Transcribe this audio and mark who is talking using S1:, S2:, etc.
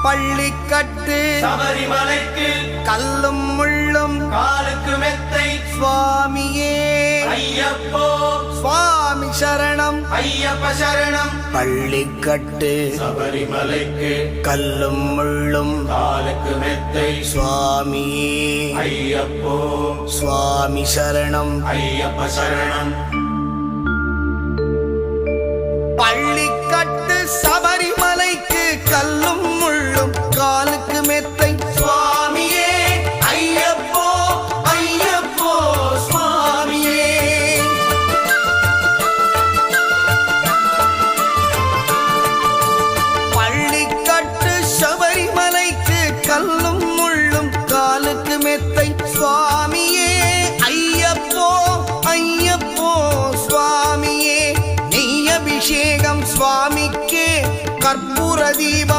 S1: பள்ளிக்கட்டு
S2: சபரிமலைக்கு
S1: கல்லும் முள்ளும்
S2: காலுக்கு மெத்தை
S1: சுவாமியே
S2: ஐயப்போ
S1: சுவாமி சரணம்
S2: ஐயப்ப சரணம்
S1: பள்ளிக்கட்டு
S2: சபரிமலைக்கு
S1: கல்லும் முள்ளும்
S2: காலுக்கு மெத்தை
S1: சுவாமியே
S2: ஐயப்போ
S1: சுவாமி சரணம்
S2: ஐயப்ப சரணம்
S1: பள்ளிக்கட்டு சபரிமலைக்கு கல்லும் முள்ளும் காலுக்கு மெத்தை சுவாமியே ஐயப்போ ஐயப்போ சுவாமியே பள்ளிக்கட்டு சபரிமலைக்கு கல்லும் முள்ளும் காலுக்கு மெத்தை சுவாமியே ஐயப்போ ஐயப்போ சுவாமியே நெய் அபிஷேகம் சுவாமிக்கே கற்பூர தீபம்